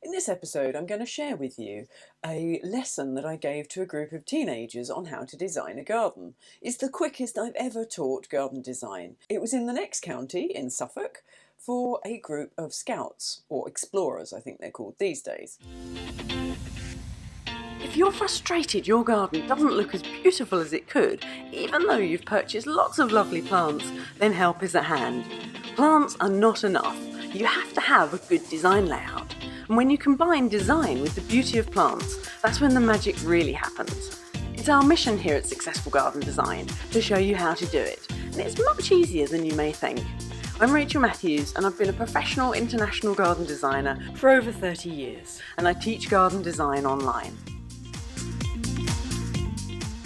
In this episode, I'm going to share with you a lesson that I gave to a group of teenagers on how to design a garden. It's the quickest I've ever taught garden design. It was in the next county, in Suffolk, for a group of scouts, or explorers I think they're called these days. If you're frustrated your garden doesn't look as beautiful as it could, even though you've purchased lots of lovely plants, then help is at hand. Plants are not enough. You have to have a good design layout. And when you combine design with the beauty of plants, that's when the magic really happens. It's our mission here at Successful Garden Design to show you how to do it, and it's much easier than you may think. I'm Rachel Matthews, and I've been a professional international garden designer for over 30 years, and I teach garden design online.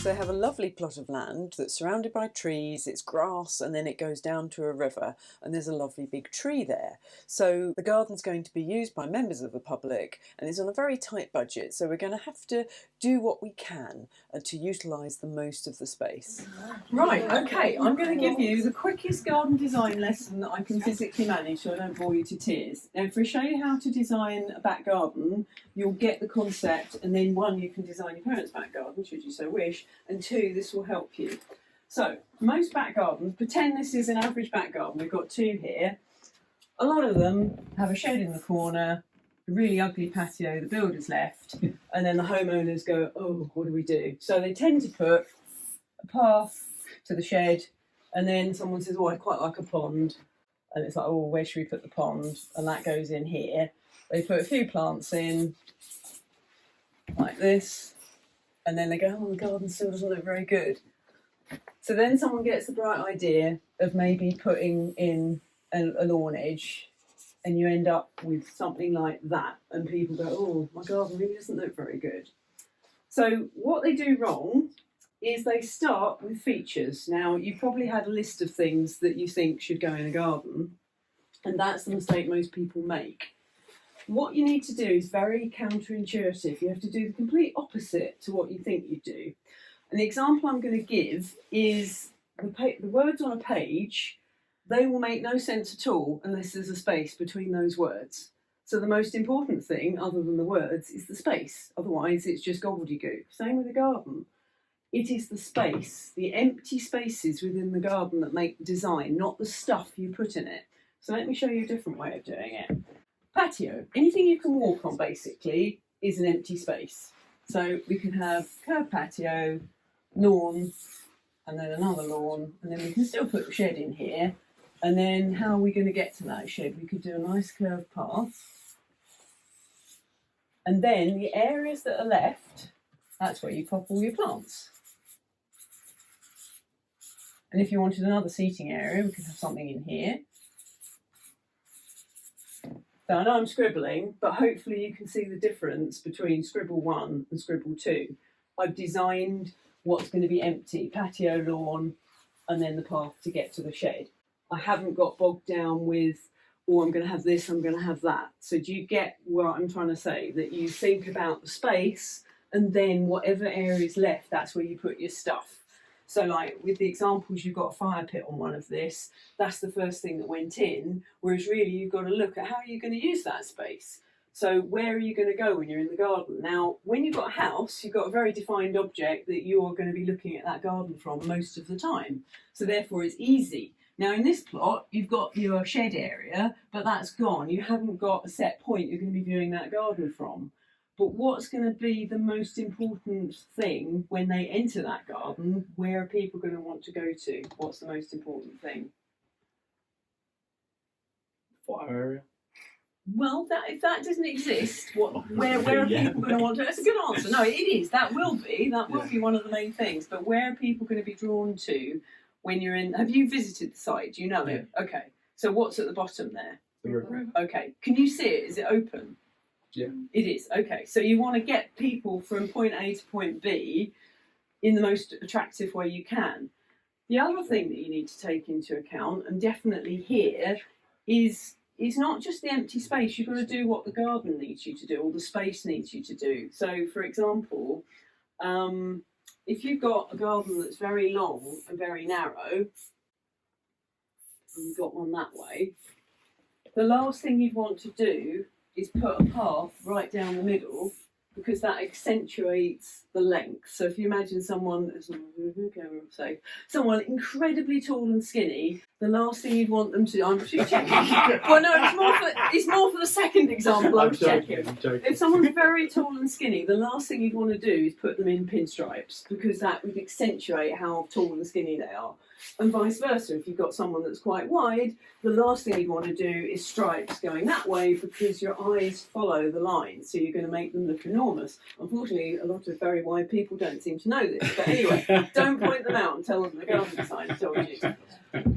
They have a lovely plot of land that's surrounded by trees, it's grass, and then it goes down to a river, and there's a lovely big tree there. So the garden's going to be used by members of the public, and it's on a very tight budget, so we're going to have to do what we can to utilise the most of the space. Right, okay, I'm going to give you the quickest garden design lesson that I can physically manage so I don't bore you to tears. Now, if I show you how to design a back garden, you'll get the concept, and then one, you can design your parents' back garden, should you so wish, and two, this will help you. So, most back gardens, pretend this is an average back garden, we've got two here. A lot of them have a shed in the corner, a really ugly patio the builders left, and then the homeowners go, oh, what do we do? So they tend to put a path to the shed, and then someone says, oh, I quite like a pond, and it's like, oh, where should we put the pond? And that goes in here. They put a few plants in, like this, and then they go, oh, the garden still doesn't look very good. So then someone gets the bright idea of maybe putting in a lawn edge, and you end up with something like that, and people go, oh, my garden really doesn't look very good. So what they do wrong is they start with features. Now, you've probably had a list of things that you think should go in a garden, and that's the mistake most people make. What you need to do is very counterintuitive. You have to do the complete opposite to what you think you do. And the example I'm going to give is the words on a page. They will make no sense at all unless there's a space between those words. So the most important thing, other than the words, is the space. Otherwise, it's just gobbledygook. Same with the garden. It is the space, the empty spaces within the garden that make the design, not the stuff you put in it. So let me show you a different way of doing it. Patio, anything you can walk on basically is an empty space. So we can have curved patio, lawn, and then another lawn, and then we can still put the shed in here. And then how are we going to get to that shed? We could do a nice curved path. And then the areas that are left, that's where you pop all your plants. And if you wanted another seating area, we could have something in here. So I know I'm scribbling, but hopefully you can see the difference between scribble 1 and scribble 2. I've designed what's going to be empty, patio, lawn, and then the path to get to the shed. I haven't got bogged down with, oh, I'm going to have this, I'm going to have that. So do you get what I'm trying to say? That you think about the space, and then whatever area is left, that's where you put your stuff. So like with the examples, you've got a fire pit on one of this, that's the first thing that went in, whereas really you've got to look at how you're going to use that space. So where are you going to go when you're in the garden? Now, when you've got a house, you've got a very defined object that you're going to be looking at that garden from most of the time. So therefore it's easy. Now in this plot, you've got your shed area, but that's gone. You haven't got a set point you're going to be viewing that garden from. But what's going to be the most important thing when they enter that garden? Where are people going to want to go to? What's the most important thing? Fire area. Well, if that doesn't exist, where are people going to want to? That's a good answer. No, it is. That will be one of the main things. But where are people going to be drawn to when you're in? Have you visited the site? Do you know it? Okay. So what's at the bottom there? The river. Okay. Can you see it? Is it open? Yeah. It is. Okay. So you want to get people from point A to point B in the most attractive way you can. The other thing that you need to take into account, and definitely here, is not just the empty space. You've got to do what the garden needs you to do, or the space needs you to do. So, for example, if you've got a garden that's very long and very narrow, and you've got one that way, the last thing you'd want to do is put a path right down the middle, because that accentuates the length. So if you imagine someone, say, someone incredibly tall and skinny, the last thing you'd want them to, I'm just checking. Well, no, it's more for the second example. I was checking. If someone's very tall and skinny, the last thing you'd want to do is put them in pinstripes, because that would accentuate how tall and skinny they are. And vice versa, if you've got someone that's quite wide, the last thing you'd want to do is stripes going that way, because your eyes follow the line, so you're going to make them look enormous. Unfortunately, a lot of very wide people don't seem to know this, but anyway, don't point them out and tell them the garden designer told you.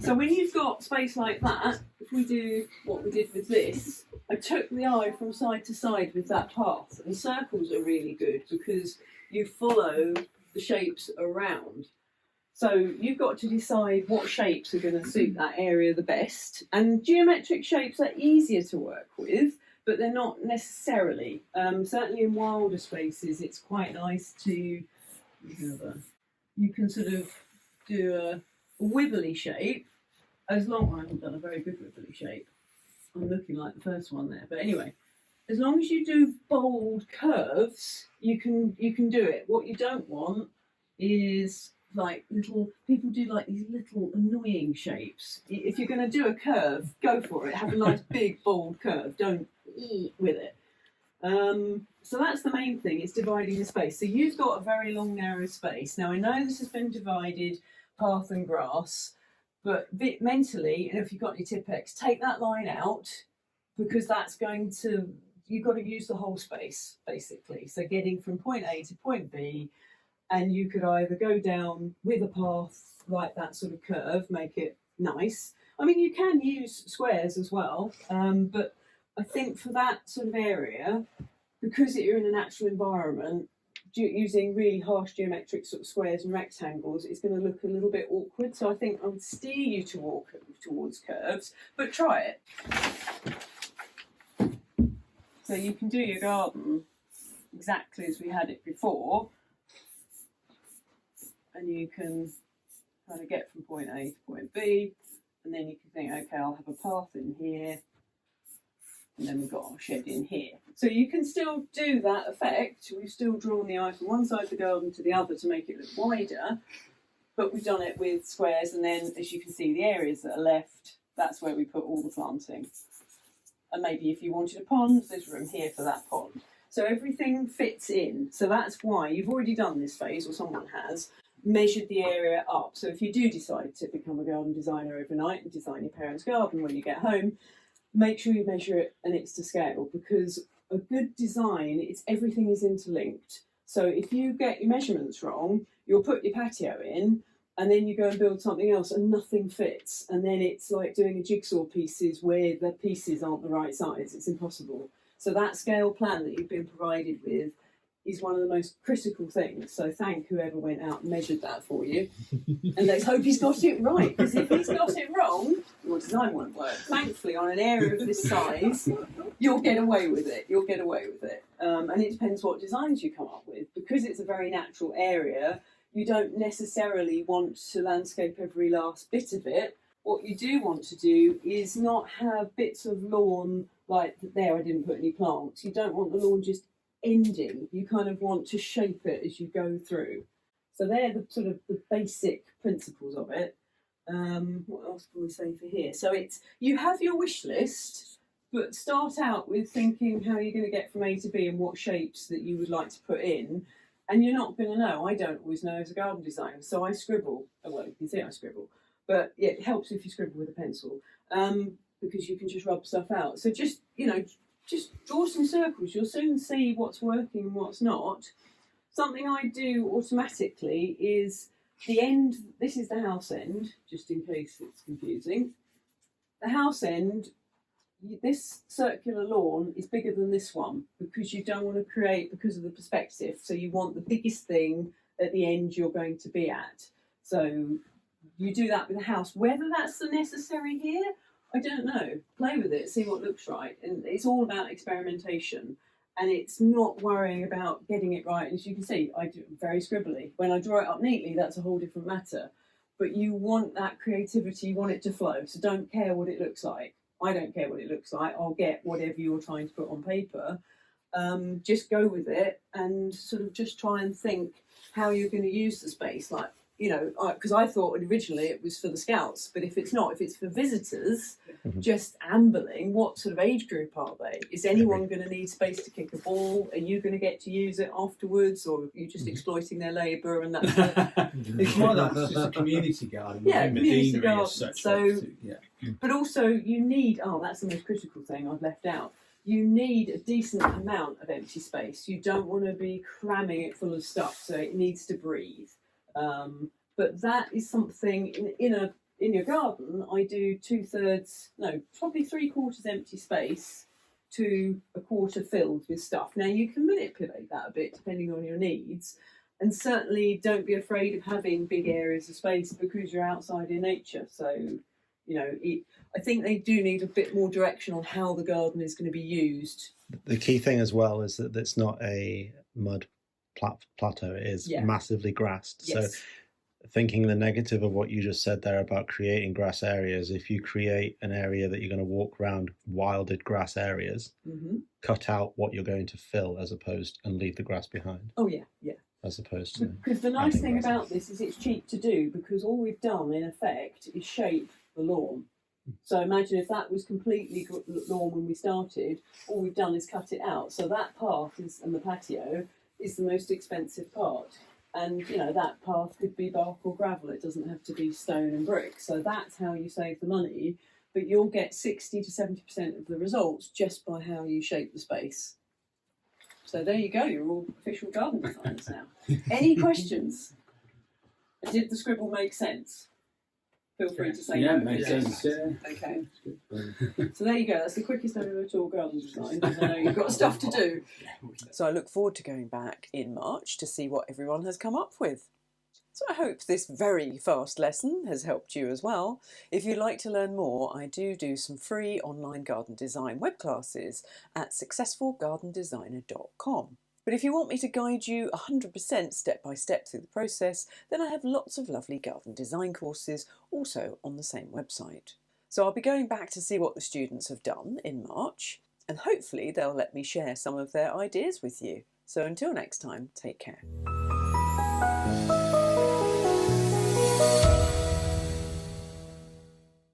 So when you've got space like that, if we do what we did with this, I took the eye from side to side with that path, and circles are really good because you follow the shapes around. So you've got to decide what shapes are going to suit that area the best. And geometric shapes are easier to work with, but they're not necessarily. Certainly in wilder spaces, it's quite nice to, you can sort of do a wibbly shape, as long, I haven't done a very good wibbly shape. I'm looking like the first one there. But anyway, as long as you do bold curves, you can do it. What you don't want is like little, people do like these little annoying shapes. If you're going to do a curve, go for it. Have a nice big bold curve. Don't eat with it. So that's the main thing, is dividing the space. So you've got a very long narrow space. Now I know this has been divided path and grass, but mentally, and if you've got your Tipp-Ex, take that line out, because that's going to, you've got to use the whole space basically. So getting from point A to point B, and you could either go down with a path like that sort of curve, make it nice. I mean, you can use squares as well, but I think for that sort of area, because you're in a natural environment, using really harsh geometric sort of squares and rectangles, it's going to look a little bit awkward. So I think I would steer you to walk towards curves, but try it. So you can do your garden exactly as we had it before, and you can kind of get from point A to point B, and then you can think, okay, I'll have a path in here, and then we've got our shed in here. So you can still do that effect. We've still drawn the eye from one side of the garden to the other to make it look wider, but we've done it with squares, and then as you can see, the areas that are left, that's where we put all the planting. And maybe if you wanted a pond, there's room here for that pond. So everything fits in. So that's why you've already done this phase, or someone has, measured the area up. So if you do decide to become a garden designer overnight and design your parents' garden when you get home, make sure you measure it and it's to scale, because a good design, everything is interlinked. So if you get your measurements wrong, you'll put your patio in, and then you go and build something else and nothing fits, and then it's like doing a jigsaw pieces where the pieces aren't the right size. It's impossible. So that scale plan that you've been provided with is one of the most critical things. So thank whoever went out and measured that for you. And let's hope he's got it right, because if he's got it wrong, your design won't work. Thankfully, on an area of this size, you'll get away with it. You'll get away with it. And it depends what designs you come up with. Because it's a very natural area, you don't necessarily want to landscape every last bit of it. What you do want to do is not have bits of lawn like there, I didn't put any plants. You don't want the lawn just ending. You kind of want to shape it as you go through. So they're the sort of the basic principles of it. What else can we say for here? So it's, you have your wish list, but start out with thinking how you're going to get from A to B and what shapes that you would like to put in. And you're not going to know. I don't always know as a garden designer, so I scribble. Well, you can see I scribble, but yeah, it helps if you scribble with a pencil, because you can just rub stuff out. So just, just draw some circles. You'll soon see what's working and what's not. Something I do automatically is the end. This is the house end, just in case it's confusing. The house end, this circular lawn is bigger than this one, because you don't want to create, because of the perspective. So you want the biggest thing at the end you're going to be at. So you do that with a house. Whether that's the necessary here, I don't know. Play with it, see what looks right. And it's all about experimentation. And it's not worrying about getting it right. And as you can see, I do very scribbly. When I draw it up neatly, that's a whole different matter. But you want that creativity, you want it to flow. So don't care what it looks like. I don't care what it looks like. I'll get whatever you're trying to put on paper. Just go with it and sort of just try and think how you're going to use the space. Like, you know, because I thought originally it was for the scouts, but if it's not, if it's for visitors just ambling, what sort of age group are they? Is anyone going to need space to kick a ball? Are you going to get to use it afterwards, or are you just exploiting their labour and that's it? It's like that. It's just a community garden. Yeah, community garden. As such, So, but also you need, that's the most critical thing I've left out. You need a decent amount of empty space. You don't want to be cramming it full of stuff, so it needs to breathe. But that is something in your garden. I do 2/3, no, probably 3/4 empty space to 1/4 filled with stuff. Now you can manipulate that a bit depending on your needs, and certainly don't be afraid of having big areas of space because you're outside in nature. So, you know, I think they do need a bit more direction on how the garden is going to be used. The key thing as well is that it's not a mud plateau, it is massively grassed. Yes. So thinking the negative of what you just said there about creating grass areas, if you create an area that you're going to walk around wilded grass areas, cut out what you're going to fill and leave the grass behind. Oh yeah, as opposed to, because the nice thing about this is it's cheap to do, because all we've done in effect is shape the lawn. So imagine if that was completely lawn when we started, all we've done is cut it out. So that path and the patio is the most expensive part. And, you know, that path could be bark or gravel. It doesn't have to be stone and brick. So that's how you save the money. But you'll get 60 to 70% of the results just by how you shape the space. So there you go. You're all official garden designers now. Any questions? Did the scribble make sense? Feel free to say no. Makes sense. Yeah. Okay. So there you go. That's the quickest ever tour garden design, because I know you've got stuff to do. So I look forward to going back in March to see what everyone has come up with. So I hope this very fast lesson has helped you as well. If you'd like to learn more, I do some free online garden design web classes at successfulgardendesigner.com. But if you want me to guide you 100% step by step through the process, then I have lots of lovely garden design courses also on the same website. So I'll be going back to see what the students have done in March, and hopefully they'll let me share some of their ideas with you. So until next time, take care.